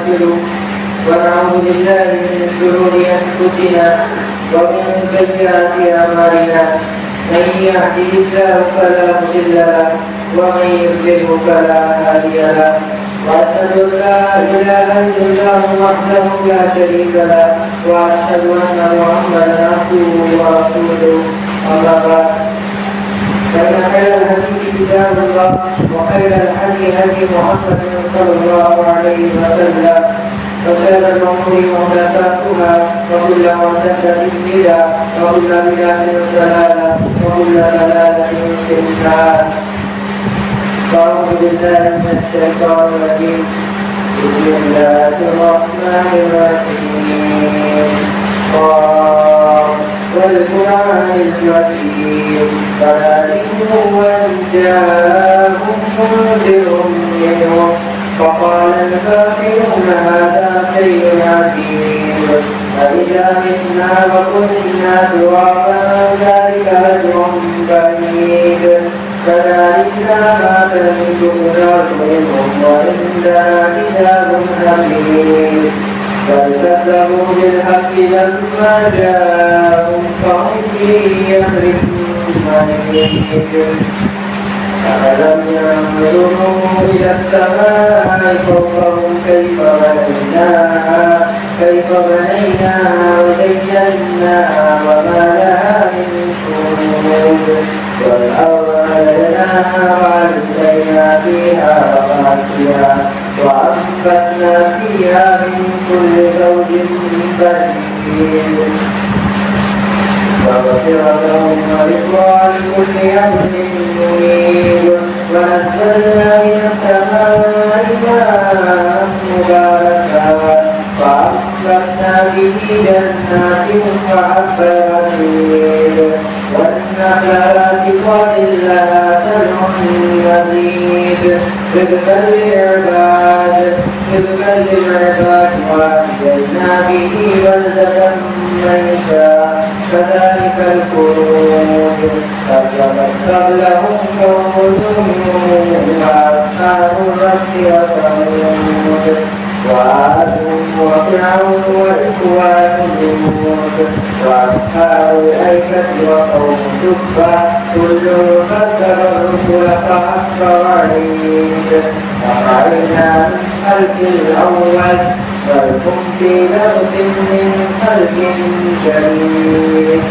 ونستغفره ونعوذ بالله من شرور أنفسنا ومن سيئات أعمالنا من يهده الله فلا مضل له ومن يضلل فلا هادي له وأشهد أن لا إله إلا الله وحده لا شريك له وأشهد أن محمدا عبده ورسوله أما بعد فإن خير الحديث كتاب الله وخير الهدي هدي محمد صلى الله عليه وسلم وشر الأمور محدثاتها وكل محدثة بدعة وكل بدعة ضلالة وكل ضلالة في النار. أعوذ بالله من الشيطان الرجيم. بسم الله الرحمن الرحيم. والقرآن المجيد فذلكم وإن جاءكم منذر منهم فقال الكافرون هذا شيء عجيب أإذا متنا وكنا ترابا ذلك رجع بعيد كذلك ما تنكر الأرض منهم وعندنا كتاب حفيظ بل كذبوا بالحق لما جاءهم فهم في أمر مريض أَلَمْ يَنظُرُوا إِلَى السَّمَاءِ فَوْقَهُمْ كَيْفَ بَنَيْنَاهَا وَزَيَّنَّاهَا وَمَا لَهَا مِن فُرُوجٍ وَالْأَرْضَ مَدَدْنَاهَا وَأَلْقَيْنَا فِيهَا رَوَاسِيَ وَأَنبَتْنَا فِيهَا مِن كُلِّ زَوْجٍ بَهِيجٍ وَغَفِرَ لَهُمْ وَرِضْوَانٌ لِكُلِّ أَمْرٍ مُّنِيبٍ وَنَزَّلْنَا مِنَ السَّمَاءِ مَاءً مُبَارَكًا فَأَنبَتْنَا بِهِ جَنَّاتٍ وَحَبَّ الْحَصِيدِ وَالنَّخْلَ بَاسِقَاتٍ لَهَا طَلْعٌ نَضِيدٌ رِزْقًا لِلْعِبَادِ وَأَحْيَيْنَا بِهِ بَلْدَةً مَّيْتًا كذلك الخروج كذبت قبلهم قوم نوح وأصحاب الرس وثمود وعاد وفرعون وإخوان لوط وأصحاب الأيكة وقوم تبع كل كذب الرسل فحق وعيد وقعنا من خلق الأول بل هم في لبس من خلق جديد.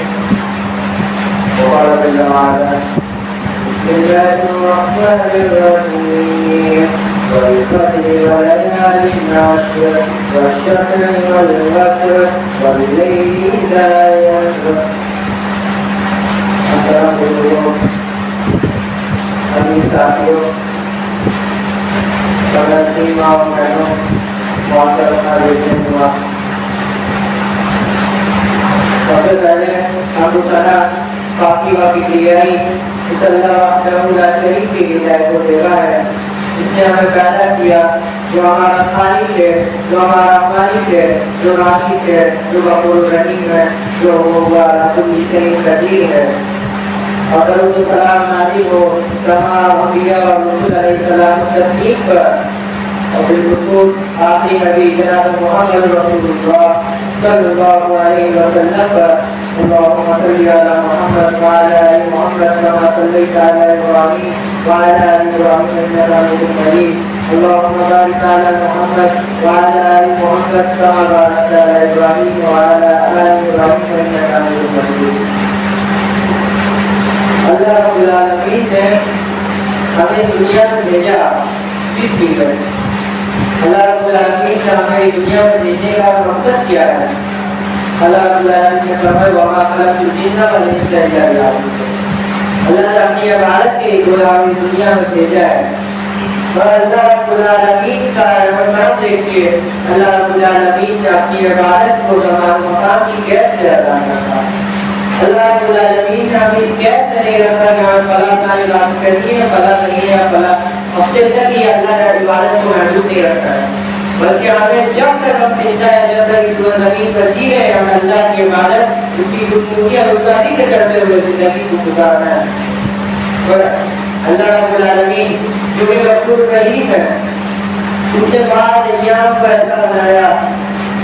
وقال جل وعلا بسم الله الرحمن الرحيم والفجر وليال العشر والشفع والوتر والليل إذا يسر. السلام عليكم حبیب ساتھیوں، سمجھتی ماں اور بہنوں، سب سے پہلے ہم پاکی واقعی تیاری اس اللہ وحدہ لا شریک کی ہدایت کو دیکھا ہے جس نے ہمیں پیدا کیا، جو ہمارا خالق ہے، جو ہمارا مالک ہے، جو راشد ہے، جو غفور الرحیم ہے، جو علی کل شیء قدیر ہے. اور درود و سلام نازل ہو تمام انبیاء اور رسول علیہ السلام تصدیق پر اور بالخصوص آخری نبی جناب محمد رسول اللہ صلی اللہ علیہ وسلم پر. اللهم صل على محمد وعلى آل محمد كما صليت على إبراهيم وعلى آل إبراهيم إنك حميد مجيد. اللهم بارك على محمد وعلى آل محمد كما باركت على إبراهيم وعلى آل إبراهيم إنك حميد مجيد. اللہ رب العالمین نے ہمیں دنیا میں بھیجا کس لیے؟ اللہ رب العالمین نے ہمیں دنیا میں بھیجنے کا مقصد کیا ہے؟ اللہ رب العالمین نے فرمایا وما خلقت الجن والانس الا ليعبدون. اللہ نے اپنی عبادت کے لیے ہمیں دنیا میں بھیجا ہے. اور اللہ رب العالمین کا کرم دیکھیے، اللہ رب العالمین نے اپنی عبادت کو زمان مقام کی قید سے ادا کرتا ہے. اللہ رب العالمین نے ہمیں قید سے نہیں رکھا کہ ہم فلاں عبادت کرنی ہے، فلاں نہیں ہے، فلاں ہفتے تک ہی اللہ نے عبادت کو محدود نہیں رکھا ہے، بلکہ ہمیں جب تک ہم زندہ ہے، جب تک اس زمین پر جی رہے ہیں، ہم اللہ کی عبادت، اس کی گفتگویاں رکاتی سے کرتے ہوئے زندگی کو گزارنا ہے. اور اللہ رب العالمین جو بھی غفور رحیم ہے، اس کے بعد ایام کو ایسا بنایا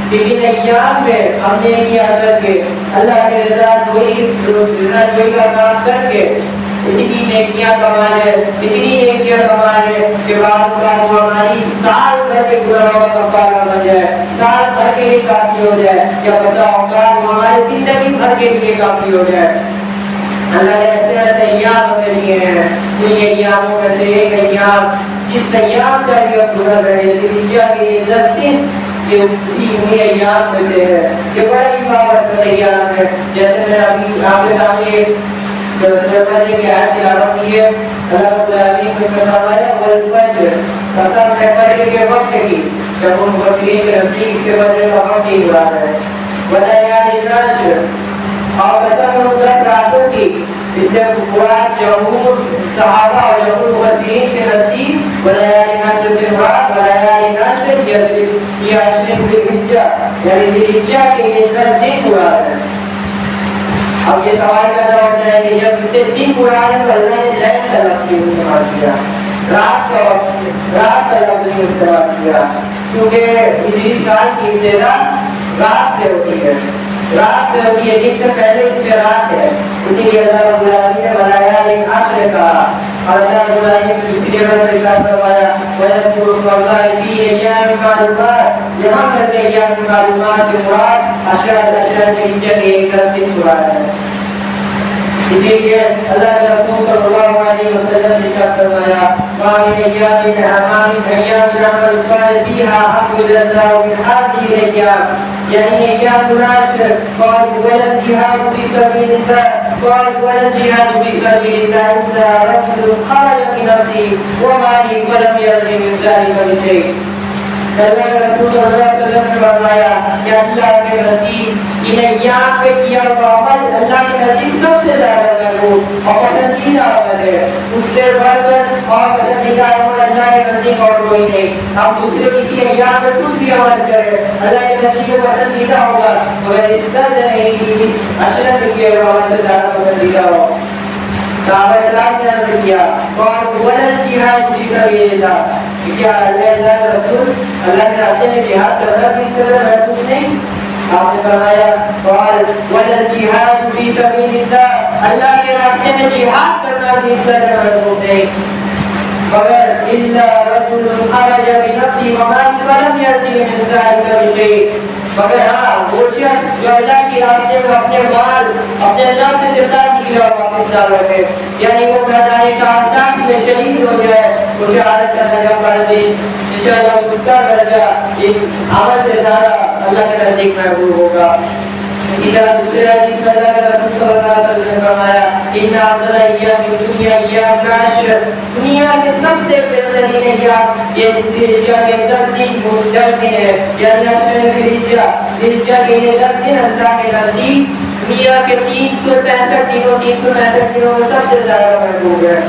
کہ ان ایام میں ہم نے کیا کر کے اللہ کے رضا جوئی کا کام کر کے اتنی نیکیاں کما لے کہ بعد کا وہ ہماری سال بھر کے گناہوں کا کفارہ بن جائے، سال بھر کے لیے کافی ہو جائے، یا بسا اوقات وہ ہماری زندگی بھر کے لیے کافی ہو جائے۔ اللہ نے ایسے ایسے ایام ہمیں دیے ہیں، ان ایاموں میں سے ایک ایام جس ایام کا یہ گزر رہے ذوالحجہ کے یہ 10 دن یہ اسی ایام میں سے ہے، یہ بڑی بابت ایام ہے۔ جیسے میں ابھی آپ کے سامنے سرمایہ کی آیت تلاوت کی ہے، اللہ رب العالمین نے فرمایا والفجر، قسم ہے فجر کے وقت کی، جب ان بکری کے نزدیک کے فجر کا وقت ہی ہوا ہے، ولیالین عشر، اور قسم ان 10 راتوں کی جس سے مراد جمہور صحابہ اور جمہور مفسرین کے نزدیک ولیالین عشر سے مراد ولیالین عشر یہ عشر ذوالحجہ یعنی ذوالحجہ کے یہ 10 دن مراد ہے۔ اب یہ سوال پیدا ہوتا ہے کہ جب اس سے دن مراد ہے تو اللہ نے لیل کا لفظ کیوں استعمال کیا، رات کا لفظ کیوں استعمال کیا؟ کیونکہ ہجری سال کی ابتدا رات سے ہوتی ہے، دن سے پہلے اس پہ رات ہے، اسی لیے اللہ رب العالمین نے بنایا ایک عصر کا، اور اللہ رب العالمین نے دوسری جگہ پر ارشاد فرمایا وَيَذْكُرُ اسْمَ اللَّهِ فِي أَيَّامٍ مَّعْلُومَاتٍ، یہاں پر کے ایام معلومات کے مراد اشراط ذوالحجہ کے ایک دن مراد ہے۔ اسی لیے اللہ کے رسول صلی اللہ علیہ وسلم نے ارشاد فرمایا مَا مِنْ أَيَّامٍ نَعْمَلُ الصَّالِحَ فِيهَا أَحَبُّ إِلَى اللَّهِ مِنْ هَٰذِهِ الْأَيَّامِ، یعنی ایام العشر قال ولا الجهاد في سبيل الله قال ولا الجهاد في سبيل الله إلا رجل خرج بنفسه وماله فلم يرجع من ذلك بشيء۔ اللہ کے رسول صلی اللہ علیہ وسلم نے فرمایا کہ اللہ کے نزدیک ان ایام پہ کیا ہوا عمل اللہ کے نزدیک سب سے زیادہ محبوب اور پسندیدہ عمل ہے، اس سے بڑھ کر اور پسندیدہ عمل اللہ کے نزدیک اور کوئی نہیں۔ آپ دوسرے کسی ایام میں کچھ بھی عمل کریں اللہ کے نزدیک پسندیدہ ہوگا، مگر اس طرح نہیں کہ اشرف کیے ہوئے عمل سے زیادہ پسندیدہ ہو۔ صحابہ کرام نے عرض کیا اور ولا الجہاد فی سبیل اللہ، کیا اللہ کے رسول اللہ کے راستے میں جہاد کرنا بھی اس طرح محفوظ نہیں؟ آپ نے فرمایا قال ولا الجہاد فی سبیل اللہ، اللہ کے راستے میں جہاد کرنا بھی اس طرح محفوظ نہیں، مگر الا رجل خرج بنفسه وماله فلم يرجع من ذلك بشيء، مگر ہاں وہ شخص جو اللہ کے راستے میں اپنے مال اپنے نفس کے ساتھ نکلا واپس نہ لوٹے، یعنی وہ میدان کارساز میں شہید ہو جائے، وہ شہادت کا درجہ پا دے، انشاءاللہ اس کا درجہ اس عمل سے زیادہ اللہ کے نزدیک محبوب ہوگا۔ اسی طرح دوسرے حدیث میں اللہ کے رسول صلی اللہ علیہ وسلم نے فرمایا ان افضل ایام الدنیا ایام العشر، دنیا کے سب سے بہترین ایام یہ ذوالحجہ کے 10 دن مستقل ہے، یعنی ذوالحجہ کے یہ 10 دن اللہ کے نزدیک دنیا کے 365 دنوں میں سب سے زیادہ محبوب ہے۔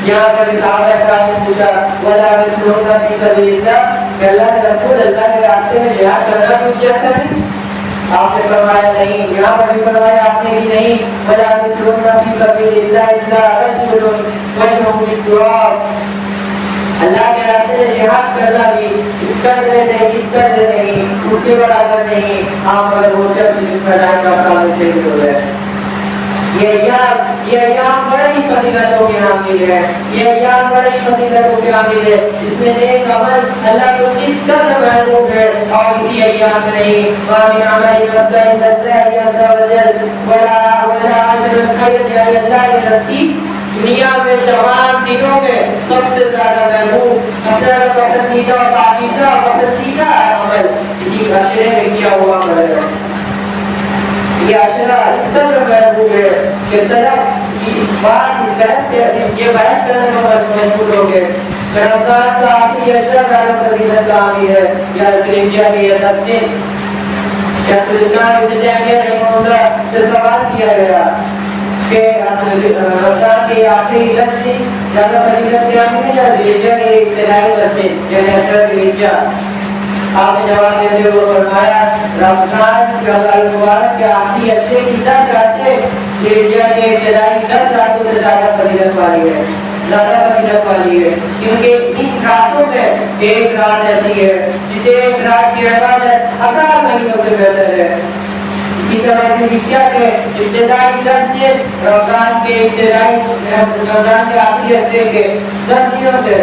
یہاں پر صحابہ کرام نے پوچھا ولا رسولنا فی سبیل اللہ، کہ اللہ کے رسول اللہ کے راستے میں جہاد کرنا کچھ جیسا نہیں؟ آپ نے فرمایا نہیں، یہاں پر بھی فرمایا آپ نے بھی نہیں ولا رسولنا فی سبیل اللہ الا رجل وجهه بالتراب، اللہ کے راستے میں جہاد کرنا بھی اس قدر نہیں اس کے برابر نہیں، آپ پر وہ شخص جس میدان کا کام شہید ہو گئے۔ یہ ایام بڑے ہی فضیلتوں کے حامل ہے، یہ ایام بڑے ہی فضیلتوں کے حامل ہے، اس میں نیک عمل اللہ کو کس طرح محبوب ہے اور اسی ایام میں نہیں۔ وَمِنْ عَمَلِ نَفْسَ إِلَّا اللَّهِ عَزَّ وَجَلَّ وَلَا عَجْرُ الْخَيْرِ یعنی اللہ کے نزدیک دنیا میں تمام دنوں میں سب سے زیادہ محبوب اثر پسندیدہ اور پسندیدہ عمل اسی عشرے میں کیا ہوا عمل ہے۔ یہ عشرہ اس طرح محبوب ہے کہ طرف یہ بحث کرنے میں مشغول ہو گئے۔ رمضان کا آخری عشرہ زیادہ فضیلت کا حامل ہے یا ذوالحجہ کے 10 دن۔ شیخ الاسلام ابن تیمیہ رحمہ اللہ سے سوال کیا گیا کہ رمضان کے آخری 10 دن زیادہ فضیلت کے حامل ہے یا ذوالحجہ کے ابتدائی 10 دن یعنی عشرہ ذوالحجہ؟ آپ نے جواب دیتے ہوئے فرمایا رمضان کے مبارک کے آخری عشرے کی 10 راتیں ذوالحجہ کے ابتدائی 10 راتوں سے زیادہ فضیلت والی ہے۔ زیادہ فضیلت والی ہے، کیونکہ ان راتوں میں ایک رات ایسی ہے جسے ایک رات کی عبادت 1000 مہینوں سے بہتر ہے۔ اسی طرح کیا کہ ابتدائی 10 دن رمضان کے آخری ہفتے کے 10 دنوں سے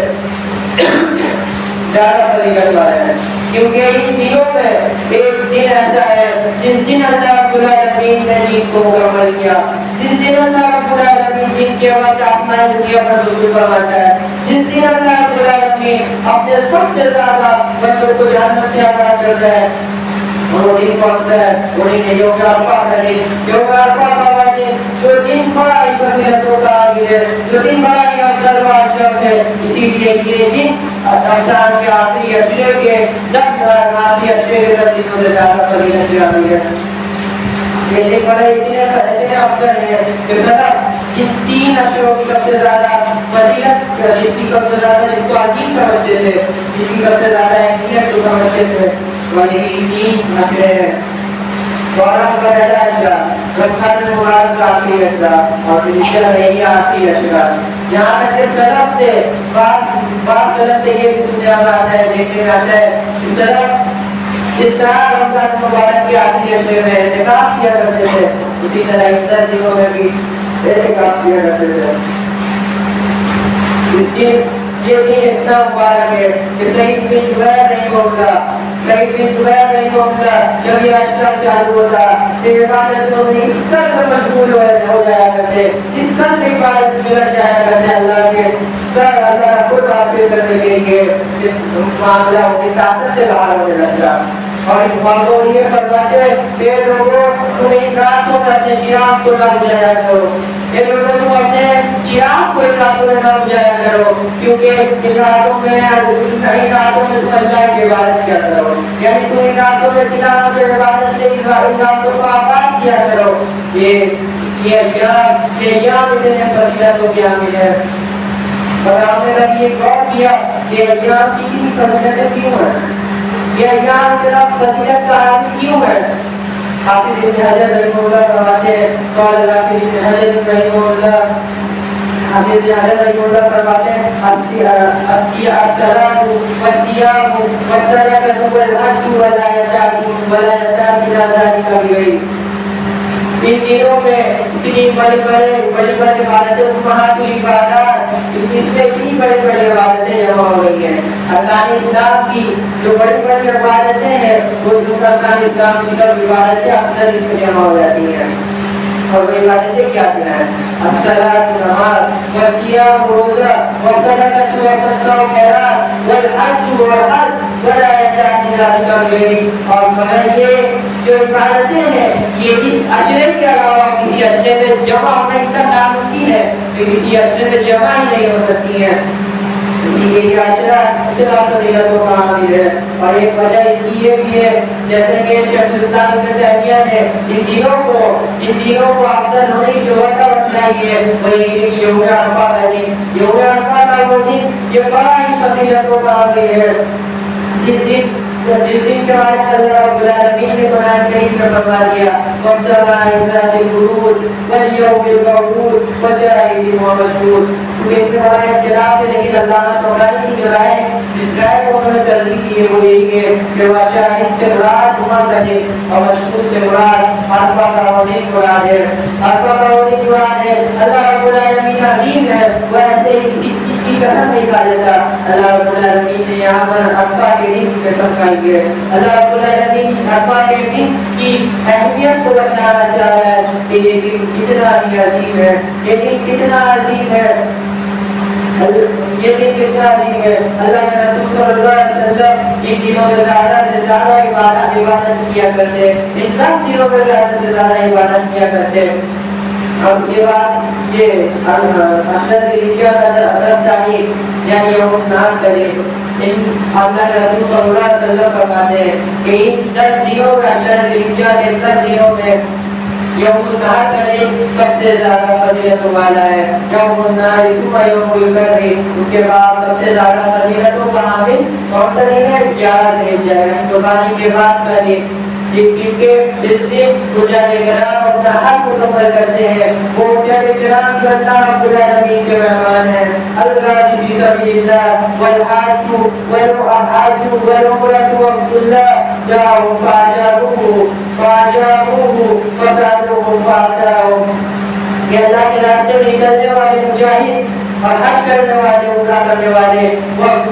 زیادہ فضیلت والا ہے، کیونکہ ان دنوں میں ایک دن ایسا ہے جس دن اللہ رب العالمین نے دین کو مکمل کیا، جس دن اللہ رب العالمین دین کے بعد آسمان دنیا پر نزول فرماتا ہے، جس دن اللہ رب العالمین اپنے سب سے زیادہ بندوں کو جہنم سے آزاد کرتا ہے، وہ دن پہنچتا ہے، انہیں نے یوم عرفہ کا دن، یوم عرفہ کا دن جو دن بڑا ہی فضیلتوں کا حامل ہے، جو دن بڑا ہی افضل و اشرف ہے، اسی لیے یہ دن رمضان کے آخری اشرے کے 10 آخری اشرے کے 10 دنوں سے زیادہ فضیلت کی حامل ہے۔ یہ دن بڑے اتنے افضل ہیں کہ مطلب جن 3 اشروں کی سب سے زیادہ فضیلت، جس کی سب سے زیادہ جس کو عظیم سمجھتے تھے، جس کی سب سے زیادہ اہمیت کو سمجھتے تھے، وہی 3 اشرے ہیں: محرم کا پہلا اشرا، رمضان المبارک کا آخری اشرا اور ذوالحجہ مہینہ آخری اشرا۔ یہاں تک کہ طرف سے بعض طرف سے یہ سننے آتا ہے، دیکھنے میں آتا ہے کہ طرف جس طرح رمضان المبارک کے آخری اشرے میں اعتکاف کیا کرتے تھے، اسی طرح ان 10 دنوں میں بھی اعتکاف کیا کرتے تھے۔ یہ دن اتنا مبارک ہے کہ کئی دن دوپہر نہیں ہوگا، کئی دن دوپہر نہیں ہوگا، جب یہ اشرا چالو ہوتا پھر عبادتوں میں اس طرح مشغول ہو جایا کرتے، اس طرح عبادت میں لگ جایا کرتے اللہ کے سر اللہ خود حاصل کرنے کے لیے معاملہ ان کی طاقت سے باہر ہونے لگتا۔ اور اس بات کو یہ فرماتے کہ لوگوں تم ان راتوں میں اپنے چراغ کو نہ بجھایا کرو، یہ لوگوں تم اپنے چراغ کو ان راتوں میں نہ بجھایا کرو، کیونکہ ان راتوں میں تم اللہ کی عبادت کیا کرو، یعنی تم ان راتوں میں تلاوت سے عبادت سے ان راتوں کو آباد کیا کرو۔ یہ ایام اتنے فضیلتوں کے حامل ہے، اور ہم نے کبھی یہ غور کیا کہ ایام کی کتنی فضیلتیں کیوں ہیں، یہ ایام اتنا فضیلت کا حامل کیوں ہے؟ حافظ ابن حجر رحمہ اللہ فرماتے ہیں، قال حافظ ابن حجر رحمہ اللہ فرماتے ہیں الصلاۃ والصيام والصدقۃ والحج ولا يزال ذلك بغير۔ ان دنوں میں اتنی بڑی بڑی عبادتیں، امہات العبادات، اس میں اتنی بڑی بڑی عبادتیں جمع ہو رہی ہیں۔ ارکان اسلام کی جو بڑی بڑی عبادتیں ہیں وہ ارکان اسلام کی سب عبادتیں اکثر اس میں جمع ہو جاتی ہیں، اور وہ عبادتیں کیا کیا ہیں؟ الصلاۃ نماز، والصیام روزہ، والصدقۃ والصوم خیرات، والحج ولا يزال ذلك بغير۔ اور یہ جو عبادتیں ہیں یہ اس اشرے کے علاوہ کسی اشرے میں جمع ہونا اتنا ناممکن ہے کہ کسی اشرے میں جمع ہی نہیں ہو سکتی ہیں، اسی لیے یہ اشرا اتنا فضیلتوں کا حامل ہے۔ اور ایک وجہ اس کی یہ بھی ہے، جیسے کہ شیخ الاسلام ابن تیمیہ نے ان دنوں کو افضل ہونے کی جو وجہ بتلائی ہے وہ یہ ہے کہ یوم عرفہ کا دن، یوم عرفہ کا وہ دن یہ بڑا ہی فضیلتوں کا حامل ہے، جس دن کے بارے میں اللہ رب العالمین نے قرآن کریم میں فرما دیا وَالسَّمَاءِ ذَاتِ الْبُرُوجِ وَالْيَوْمِ الْمَوْعُودِ وَشَاهِدٍ وَمَشْهُودٍ۔ کیونکہ اس کے بارے میں اختلاف ہے، لیکن علامہ طبرانی کی جو رائے جس رائے کو انہوں نے ترجیح دی ہے وہ یہی ہے کہ وَشَاهِد سے مراد جمعہ کا دن اور مشہود سے مراد عرفہ کا وہ دن مراد ہے، عرفہ کا وہ دن مراد ہے۔ اللہ رب العالمین عظیم ہے، وہ ایسے کسی کی قسم نہیں کھا لیتا۔ اللہ رب العالمین نے یہاں پر عرفہ کے دن کی قسم کھائی ہے، اللہ رب العالمین عرفہ کے دن کی اہمیت کو بتانا چاہ رہا ہے کہ یہ دن کتنا ہی عظیم ہے، یہ دن کتنا عظیم ہے، یہ دن کتنا عظیم ہے۔ اللہ کے رسول صلی اللہ علیہ وسلم ان دنوں میں زیادہ سے زیادہ عبادت کیا کرتے، ان 10 دنوں میں زیادہ سے زیادہ عبادت کیا کرتے۔ اور اس کے بعد یہ اشرف یعنی یوم النحر کرے، اللہ کے رسول صلی اللہ علیہ وسلم فرماتے ہیں کہ ان 10 دنوں میں اشرف کے 10 دنوں میں یوم النحر کرے سب سے زیادہ فضیلت والا ہے۔ یوم النحر ثم یوم الفطر، اس کے بعد سب سے زیادہ فضیلتوں کا حامل کون سا دن ہے؟ 11 ذی الحجہ، یعنی قربانی کے بعد کا دن، جن کے اس دن حجاج کرام اپنا حق مکمل کرتے ہیں، وہ حجاج کرام جو اللہ رب العالمین کے مہمان ہیں. الغازی فی سبیل اللہ والحاج والعمرۃ وعبد اللہ جاؤ فاجابوہ فسالوہ فاتاہم. کہ اللہ کے راستے میں نکلنے والے مجاہد اور حج کرنے والے، عمرہ کرنے والے، وقت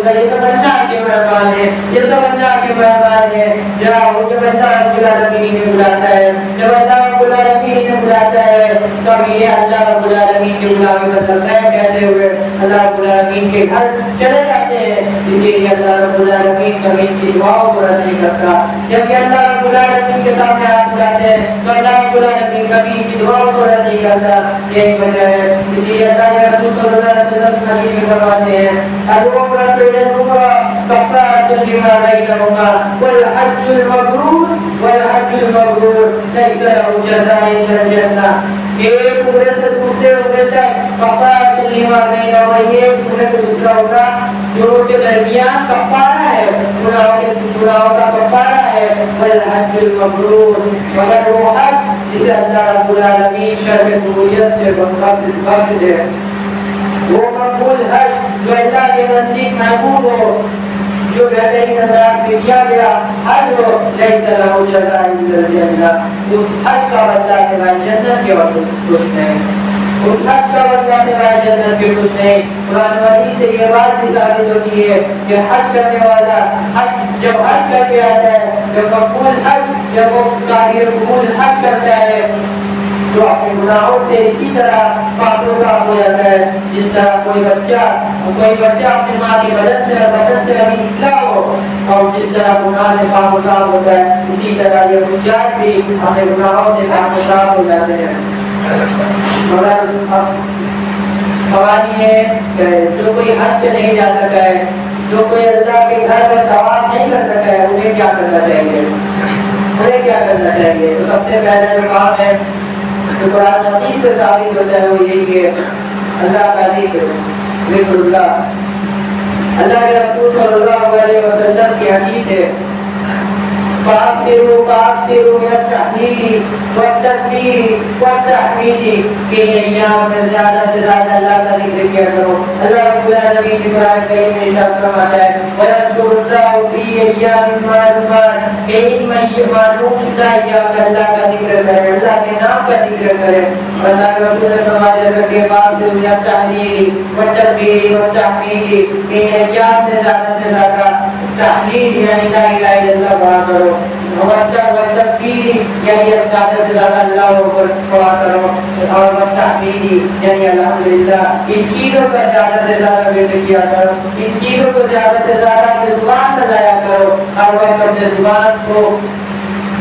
یہ تو اللہ کے مہمان ہے، یہ تو اللہ کے مہمان ہے. جاؤ جب اللہ رب العالمین نے بلاتا ہے، جب اللہ رب العالمین نے بلاتا ہے، تب یہ اللہ رب العالمین کے بلانے کا لبیک کہتے ہوئے اللہ رب العالمین کے گھر چلے جاتے ہیں. اسی لیے اللہ رب العالمین کبھی ان کی دعاؤں کو رد نہیں کرتا. جب کہ اللہ رب العالمین کے سامنے ہاتھ بلاتے ہیں تو اللہ رب العالمین کبھی ان کی دعاؤں کو رد نہیں کرتا. یہی وجہ ہے اسی لیے اللہ کے رسول صلی اللہ علیہ وسلم حدیث میں فرماتے ہیں العمرۃ الی العمرہ کفارۃ لما بینہما والحج المبرور لیس لہ جزاء الا الجنہ. ایک عمرے سے دوسرے عمرے تک کفارۃ لما بینہما، ایک عمرے سے دوسرا عمرہ دونوں کے درمیان کفارہ ہے، گناہوں کا کفارہ ہے. والحج المبرور، مگر وہ حج جسے اللہ رب العالمین شرف قبولیت سے بخش دے، وہ مقبول حج جو اللہ کے نزدیک محبوب ہو، جو بہترین انداز میں کیا گیا حج ہو. لیس لہ جزاء الا الجنہ، اس حج کا بدلہ سوائے جنت کے اور کچھ نہیں. اس حج کا بدلہ سوائے جنت کے کچھ نہیں. قرآن مجید سے یہ بات بھی ثابت ہوتی ہے کہ حج کرنے والا جب حج کر کے آتا ہے، جب مقبول حج، جب وہ قبول حج کرتا ہے تو اپنے گناہوں سے اسی طرح پاک و صاف ہو جاتا ہے جس طرح کوئی بچہ اپنی ماں کے بدن سے ابھی نکلا ہو، اور جس طرح گناہ سے پاک و صاف ہوتا ہے اسی طرح یہ حجاج بھی اپنے گناہوں سے پاک و صاف ہو جاتے ہیں. سوال یہ ہے کہ جو کوئی حج پہ نہیں جا سکا ہے، جو کوئی اللہ کے گھر کا طواف نہیں کر سکا ہے، انہیں کیا کرنا چاہیے؟ تو سب سے پہلا جو کام ہے جو قرآن مجید سے ثابت ہوتا ہے وہ یہی کہ اللہ کا ذکر اللہ. اللہ کے رسول صلی اللہ علیہ وسلم کی حدیث ہے فاکثروا من التحلیل والتکبیر والتحمید، کہ ایام میں زیادہ سے زیادہ اللہ کا ذکر کیا کرو. اللہ رب العالمین کی قرآن کریم میں ارشاد فرماتا ہے وَيَذْكُرُ اللَّهُ فِي أَيَّامٍ مَّعْلُومَاتٍ، کہ ان معلوم شدہ ایام میں اللہ کا ذکر کرے، اللہ کے نام کا ذکر کرے. اللہ کے رسول نے فرمایا کہ فاکثروا من التحلیل والتکبیر والتحمید، کہ ایام میں زیادہ سے زیادہ تحلیل یعنی لا الہ الا اللہ پڑھا کرو، والتکبیر یعنی زیادہ سے زیادہ اللہ کو پڑھا کرو، اور تحمید یعنی الحمدللہ. ان چیزوں کا زیادہ سے زیادہ ذکر کیا کرو، ان چیزوں کو زیادہ سے زیادہ اپنی زبان سے لایا کرو. ہر وقت اپنے زبان کو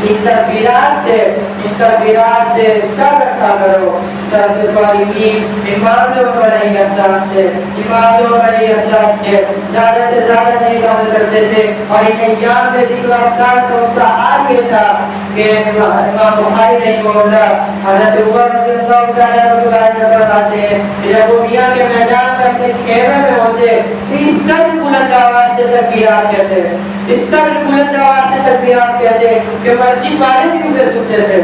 ان تکبیرات سے سر رکھا کرو. سر سے امام جو بڑے احساس سے زیادہ سے زیادہ نہیں عمل کرتے تھے. اور ان ایام میں ذکر اذکار کا ان کا حال یہ تھا کہ امام بخاری رحمہ اللہ حضرت عمر رضی اللہ تعالیٰ عنہ فرماتے ہیں کہ جب وہ میاں کے میدان میں اپنے خیمے میں ہوتے اس قدر بلند آواز سے تکبیرات کہتے، اس قدر بلند آواز سے تکبیرات کہتے کہ مسجد والے بھی اسے سنتے تھے،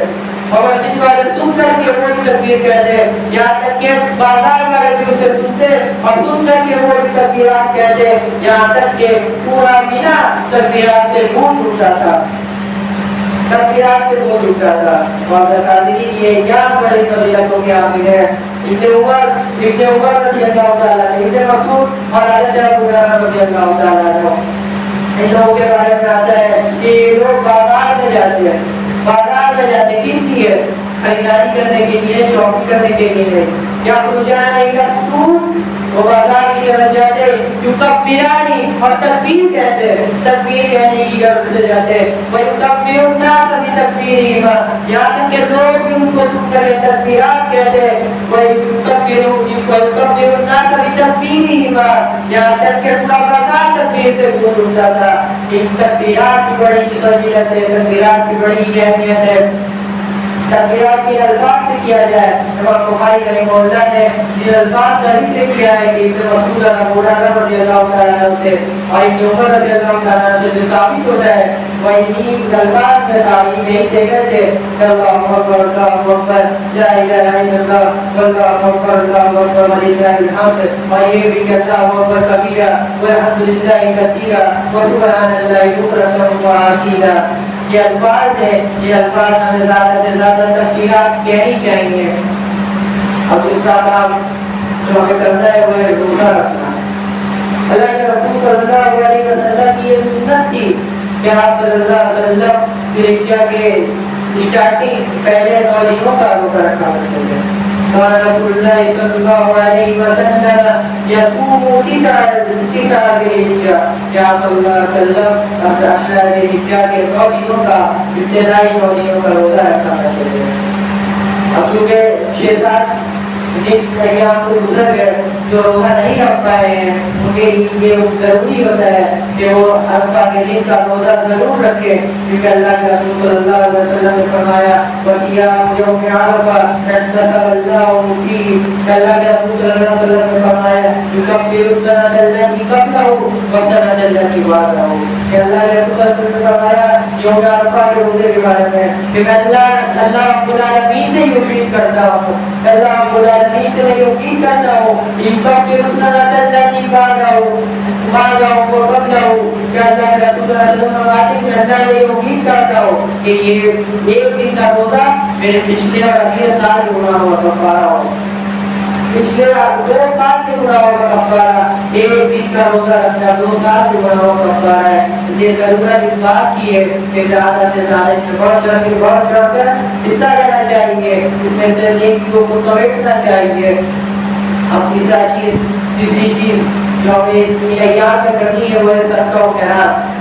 اور مسجد والے سن کر کے وہ بھی تکبیر کہتے، یہاں تک کہ بازار والے بھی اسے سنتے اور سن کر کے وہ بھی تکبیرات کہتے، یہاں تک کہ پورا مینا تکبیرات سے گونج اٹھتا تھا، تکبیرات سے گونج اٹھتا تھا. اور بتادری یہ کیا بڑی فضیلتوں کے حامل ہے. ابن عمر رضی اللہ تعالیٰ عنہ، ابن مسعود اور حضرت ابو ہریرہ رضی اللہ تعالیٰ عنہ، ان لوگوں کے بارے میں آتا ہے کہ لوگ بازار میں جاتے کس لیے؟ خریداری کرنے کے لیے، شاپنگ کرنے کے لیے. یا وہ بازار کی طرف جاتے یکبرانی اور تکبیر کہتے، تکبیر کہنے کی طرف سے جاتے. وَيُكَبِّرُ النَّاسَ بِتَكْبِيرِهِمْ، یہاں تک کہ لوگ بھی ان کو سن کر تکبیرات کہتے. وَيُكَبِّرُ النَّاسَ بِتَكْبِيرِهِمْ، یہاں تک کہ پورا بازار تکبیر سے گونج اٹھتا تھا. ان تکبیرات کی بڑی فضیلت ہے، تکبیرات کی بڑی اہمیت ہے. تذکرہ کے الفاظ سے کیا جائے۔ امام بخاری رحمہ اللہ نے جن الفاظ کا ذکر کیا ہے کہ ابن مسعود ابو ہریرہ رضی اللہ تعالیٰ عنہ سے اور ابن عمر رضی اللہ تعالیٰ عنہ سے جو ثابت ہوتا ہے وہ انہیں الفاظ میں تعلیم یہی دے گئے تھے کہ اللہ اکبر اللہ اکبر لا الہ الا اللہ واللہ اکبر اللہ اکبر وللہ الحمد، اور یہ بھی کہ اللہ اکبر کبیرہ والحمد للہ کثیرہ وسبحان اللہ بکرۃ وعصیلا۔ یہ الفاظ ہے، یہ الفاظ ہمیں زیادہ سے زیادہ تذکیرات کہنی چاہیے۔ اب دوسرا کام جو ہمیں کرنا ہے وہ ہے روزہ رکھنا۔ اللہ کے رسول صلی اللہ علیہ وسلم کی یہ سنت تھی کہ آپ صلی اللہ علیہ وسلم ذوالحجہ کے اسٹارٹنگ پہلے 9 دنوں کا روزہ رکھا کرتے تھے۔ قال رسول اللہ صلی اللہ علیہ وسلم یصوم 9 ذی الحجہ، کہ آپ صلی اللہ علیہ وسلم 10 ذی الحجہ کے 9 دنوں کا ابتدائی 9 دنوں کا روزہ رکھا کرتے تھے۔ اب چونکہ 6-7 جن ایام کو گزر گئے جو روزہ نہیں رکھ پائے ہیں ان کے لیے یہ ضروری ہوتا ہے کہ وہ عرفہ کے دن کا روزہ ضرور رکھے، کیونکہ اللہ کے رسول صلی اللہ علیہ وسلم نے فرمایا وَقِيَامُ يَوْمِ عَرَفَةَ اعْتَكَفَ اللَّهُ فِيهِ، اللہ کے رسول صلی اللہ علیہ وسلم نے فرمایا يُكَفِّرُ السَّنَةَ الَّتِي قَبْلَهُ وَالسَّنَةَ الَّتِي بَعْدَهُ، کہ اللہ کے رسول صلی اللہ علیہ وسلم نے فرمایا یوم عرفہ کے روزے کے بارے میں کہ میں اللہ رب العالمین سے یہ امید کرتا ہوں، اللہ رب العالمین سے میں یہ امید کرتا ہوں يُكَفِّرُ السَّنَةَ الَّتِي قَبْلَهُ کہ اللہ کے رسول صلی اللہ علیہ وسلم فرماتے ہیں کہ میں یہ امید کرتا ہوں کہ یہ ایک دن کا روزہ میرے پچھلے اور اگلے سال کے گناہوں کا کفارہ ہو، پچھلے 2 سال کے گناہوں کا کفارہ، ایک دن کا روزہ رکھنا 2 سال کے گناہوں کا کفارہ ہے۔ یہ ضرورت اس بات کی ہے کہ زیادہ سے زیادہ اس میں بڑھ چڑھ کر حصہ لینا چاہیے، اس میں سے نیکیوں کو سمیٹنا چاہیے۔ اب تیسری چیز جو ہمیں اس ایام میں کرنی ہے وہ ہے صدقہ و خیرات۔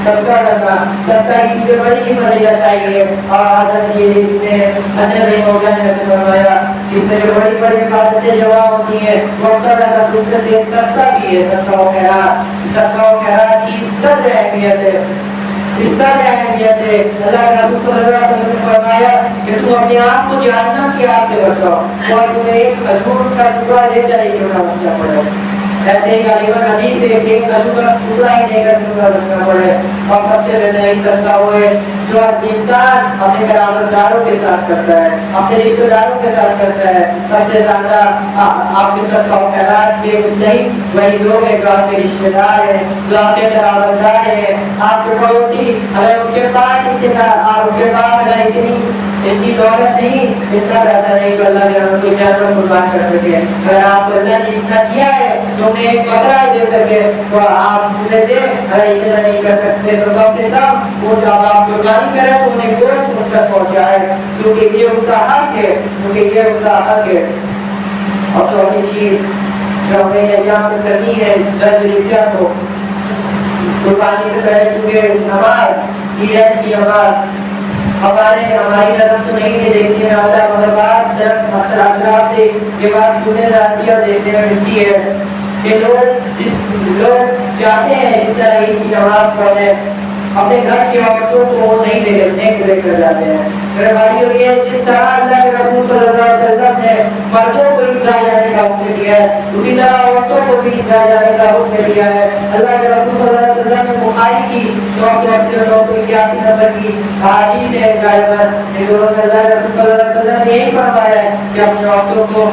صدقہ کرنا، صدقہ کی جو بڑی فضیلت چاہیے، اور حضرت یہ نے حضرت مولانا نے فرمایا اس میں جو بڑی بڑی عبادتیں جمع ہوتی ہیں وہ صدقہ دوسرے سے صدقہ بھی ہے۔ صدقہ و خیرات، صدقہ و خیرات کی قدر اہمیت ہے، اس کا اہمیت ہے۔ اللہ کے رسول صلی اللہ علیہ وسلم نے فرمایا کہ تم اپنے آپ کو جہنم کی آگ سے بچاؤ اور تمہیں ایک کھجور کا ٹکڑا لے کر ہی بچنا پڑے، ایسے ہی غالباً حدیث ہے کہ ایک کھجور کا ٹکڑا ہی لے کر ٹکڑا بچنا پڑے۔ اور سب سے زیادہ یہ صدقہ وہ ہے جو انسان اپنے قرابت داروں کے ساتھ کرتا ہے، اپنے رشتہ داروں کے ساتھ کرتا ہے۔ سب سے زیادہ آپ کے صدقہ و خیرات کے مستحق وہی لوگ ہیں جو آپ کے رشتہ دار ہیں، جو آپ کے قرابت دار ہیں، آپ کے پڑوسی۔ اگر ان کے پاس اتنی دولت نہیں، اتنا پیسہ نہیں تو اللہ نے ہم کو جانور قربان کر سکے۔ اگر آپ کو اللہ نے اتنا دیا ہے تو انہیں ایک بکرا دے سکے تو آپ انہیں دیں۔ اگر اتنا نہیں کر سکتے تو کم سے کم وہ جب آپ قربانی کریں تو انہیں گوشت مجھ تک پہنچائے، کیونکہ یہ ان کا حق ہے، کیونکہ یہ ان کا حق ہے۔ اور چوتھی چیز جو ہمیں ایام میں کرنی ہے 10 ذی الحجہ کو قربانی سے پہلے، کیونکہ نماز عید کی نماز ہماری نظر تو نہیں ہے دیکھنے میں آتا، مگر بعض اطراف سے یہ بات سننے جاتی ہے اور دیکھنے میں ملتی ہے کہ لوگ چاہتے ہیں اس طرح عید کی نماز پڑھیں، اپنے گھر کی عورتوں کو وہ نہیں لے کر جاتے ہیں۔ میرے بھائیوں، یہ جس طرح اللہ کے رسول صلی اللہ علیہ وسلم نے مردوں کو عیدگاہ جانے کا حکم دیا ہے اسی طرح عورتوں کو بھی عیدگاہ جانے کا حکم دیا ہے۔ اللہ کے رسول صلی اللہ علیہ وسلم نے بخاری کی 981 نمبر کی حدیث ہے غالباً کہ اللہ کے رسول صلی اللہ علیہ وسلم نے یہی فرمایا ہے کہ اپنے عورتوں کو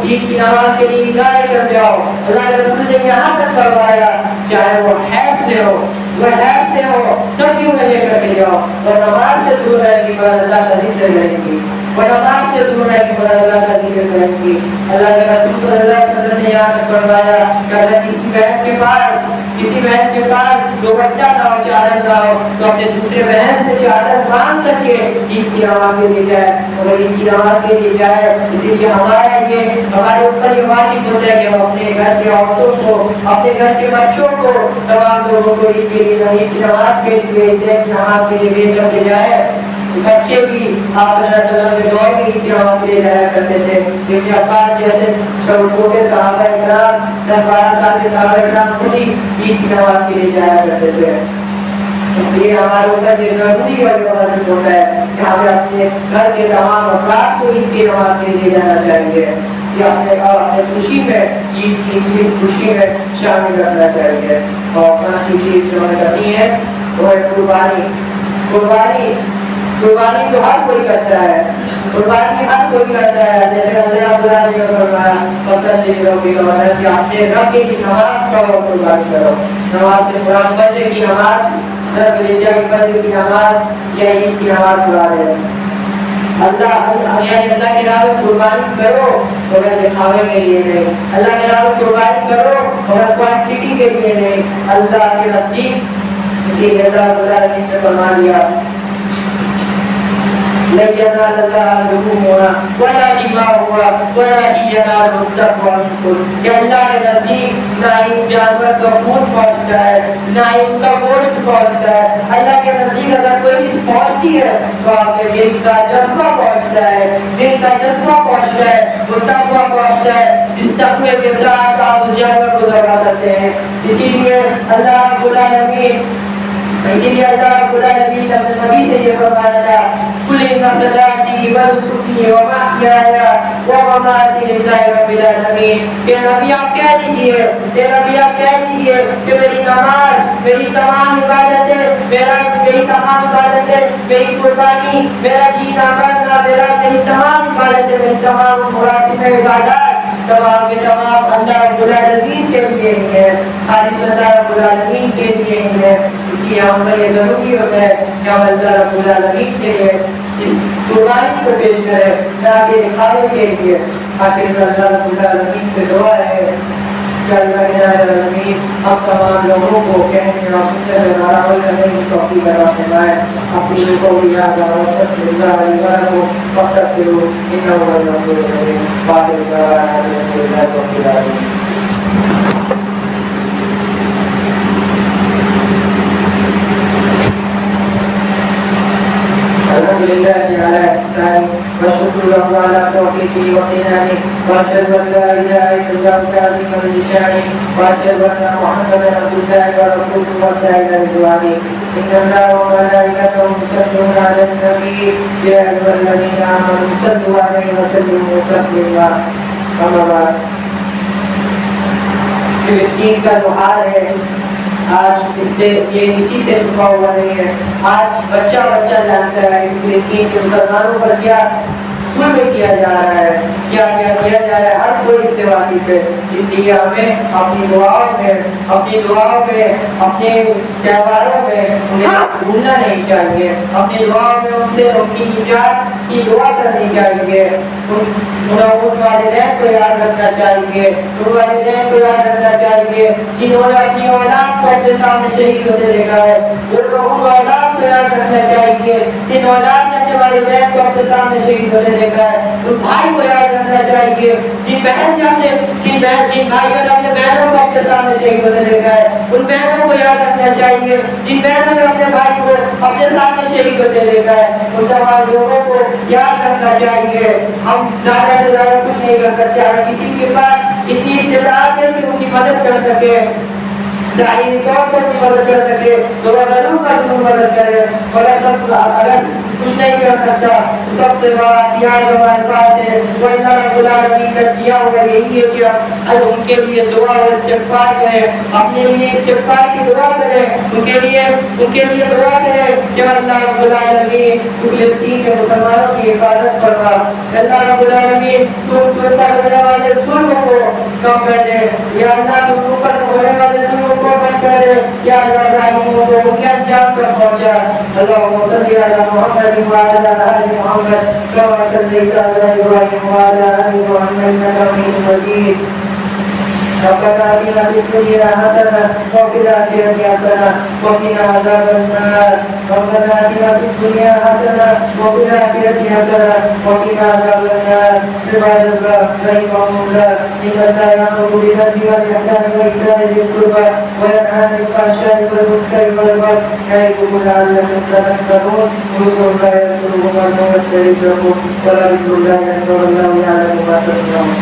عید کی نماز کے لیے عیدگاہ لے کر جاؤ۔ اللہ کے رسول نے یہاں تک فرمایا چاہے وہ حیض سے ہو تب بھی انہیں لے کر کے جاؤ، اور نماز سے دور رہے گی اور اللہ کا ذکر کریں گی، اور نماز سے دور رہے گی اور اللہ کا ذکر کریں گی۔ اللہ کے رسول صلی اللہ علیہ وسلم نے یہاں تک فرمایا کہ اگر کسی بہن کے پاس دو بچہ نہ ہو، چادر نہ ہو، تو اپنے دوسرے بہن سے چادر مانگ کر کے عید کی نماز کے لیے جائے، اگر عید کی نماز کے لیے جائے۔ اسی لیے ہمارے اوپر یہ واجب ہوتا ہے کہ ہم اپنے گھر کے عورتوں کو، اپنے گھر کے بچوں کو، تمام لوگوں کو عید کے لیے نماز کے لیے نماز کے لیے بھیج کر کے جائے۔ بچے بھی آپ صلی اللہ علیہ وسلم کے دور میں عید کی نماز کے لیے جایا کرتے تھے، ابن عباس جیسے چھوٹے صحابہ اکرام 10-12 سال کے صحابہ اکرام خود ہی عید کی نماز کے لیے جایا کرتے تھے۔ یہ ہمارے اوپر یہ ضروری اور واجب ہوتا ہے کہ ہمیں اپنے گھر کے تمام افراد کو عید کی نماز کے لیے جانا چاہیے یا اپنے خوشی میں عید کی خوشی میں شامل رکھنا چاہیے. اور پانچ چیز جو ہمیں کرنی ہے وہ ہے قربانی. قربانی تو ہر کوئی کرتا ہے, قربانی ہر کوئی کرتا ہے. جیسے اللہ نے فرمایا فصل لربک کہ اپنے رب کی نماز پڑھو, قربانی کرو. نماز سے قرآن پڑھنے کی نماز, درد رجا کی پڑھنے کی نماز یا عید کی نماز پڑھا ہے. اللہ کے راہ میں قربانی کرو مگر دکھاوے کے لیے نہیں, اللہ کے راہ میں قربانی کرو مگر کوانٹٹی کے لیے نہیں. اللہ کے نزدیک اسی لیے اللہ نے فرما دیا لن ينال الله لحومها ولا دماؤها ولكن يناله التقوى منكم. کہ اللہ کے نزدیک نہ ہی جانور کا خون پہنچتا ہے نہ ہی اس کا گوشت پہنچتا ہے. اللہ کے نزدیک اگر کوئی چیز پہنچتی ہے تو آپ کے دل کا جذبہ پہنچتا ہے, دل کا جذبہ پہنچتا ہے, وہ تقویٰ پہنچتا ہے جس تقوی کے ساتھ آپ اس جانور کو ذبح کرتے ہیں. اسی لیے اللہ رب العالمین نے اپنے نبی سے یہ فرمایا تھا قل ان صلاتي ونسكي ومحياي ومماتي لله رب العالمین. کہ نبی آپ کہہ دیجیے کہ میری نماز, میری تمام عبادتیں, میری تمام عبادتیں, میری قربانی, میرا جینا مرنا, میری تمام عبادتیں, میری تمام مراسم عبادات تمام کے تمام اللہ رب العالمین کے لیے ہی ہے, خالص اللہ رب العالمین کے لیے ہی ہے. اس لیے ہم پر یہ ضروری ہوتا ہے کہ ہم اللہ رب العالمین کے لیے قربانی کو پیش کریں نہ کہ دکھاوے کے لیے. آخر اللہ رب العالمین سے دعا ہے کہ اللہ العالمین ہم تمام لوگوں کو کہنے اور سننے سے ناراض کرنے کی توفیق عطا فرمائے. اپنی لوگوں کی یاد اور اللہ علیہ کو وقت کرو انہ هو الغفور الرحیم. باقی دعوانا الحمدللہ رب العالمین. الحمد لله على إحسانه والشكر له على توفيقه وامتنانه وأشهد أن لا إله إلا الله تعظيما لشانه وأشهد أن محمدا عبد الله ورسوله والداعي إلى رضوانه. إن الله وملائكته يصلون على النبي يا أيها الذين آمنوا صلوا عليه وسلموا تسليما. أما بعد, فلسطین کا جو حال ہے آج اس سے یہ اسی سے چھپا ہوا نہیں ہے. آج بچہ جانتا ہے کہ فلسطین کے مسلمانوں پر کیا ظلم کیا جا رہا ہے, کیا جا رہا ہے ہر کوئی اس سے واقف ہے. اس لیے ہمیں اپنی دعاؤں میں اپنے تہواروں میں انہیں بھولنا نہیں چاہیے. اپنی دعاؤں میں ان سے ان کی نجات کی دعا کرنی چاہیے. ان والدین کو یاد رکھنا چاہیے, جنہوں نے اپنی اولاد کو اپنے سامنے شہید ہوتے دیکھا ہے. ان اولاد کو یاد رکھنا چاہیے جن اولاد نے اپنے والدین کو اپنے سامنے شہید ہوتے دیکھا ہے. ان بھائی کو یاد رکھنا چاہیے جن بہنوں نے اپنے بہنوں کو اپنے سامنے شہید ہوتے دیکھا ہے. ان بہنوں کو یاد رکھنا چاہیے جن بہنوں نے اپنے بھائی کو اپنے سامنے شہید ہوتے دیکھا ہے. ان تمام لوگوں کو یاد رکھنا چاہیے. ہم زیادہ کچھ نہیں کر سکتے, اگر کسی کے پاس اتنی استطاعت ہے کہ ان کی مدد کر سکے, ظاہری طور پر بھی مدد کر سکے تو وہ ضرور مدد کرے. اور اگر کچھ نہیں کر سکتا تو سب سے بڑا ہتھیار ہمارے پاس ہے وہ اللہ رب العالمین کا دیا ہوا یہی ہے کہ ان کے لیے دعا اور استغفار کریں, اپنے لیے استغفار کی دعا کریں, ان کے لیے دعا کریں کہ اللہ رب العالمین فلسطین کے مسلمانوں کی حفاظت فرما. اللہ رب العالمین تم پر ہونے والے ظلم کو کم کر دے. یا اللہ تم پر ہونے والے ظلم کو بند کر دے. یا اللہ ظالموں کو کیا انجام تک پہنچا. اللهم صل على محمد وعلى آل محمد كما صليت على إبراهيم وعلى آل إبراهيم إنك حميد مجيد. ربنا آتنا في الدنيا حسنة وفي الآخرة حسنة وقنا عذاب النار. ربنا آتنا في الدنيا حسنة وفي الآخرة حسنة وقنا عذاب النار. عباد الله رحمكم الله, إن الله يأمر بالعدل والإحسان وإيتاء ذي القربى وينهى عن الفحشاء والمنكر والبغي يعظكم لعلكم تذكرون. اذكروا الله يذكركم وارجوه يستجب لكم ولذكر الله أكبر والله يعلم ما تصنعون.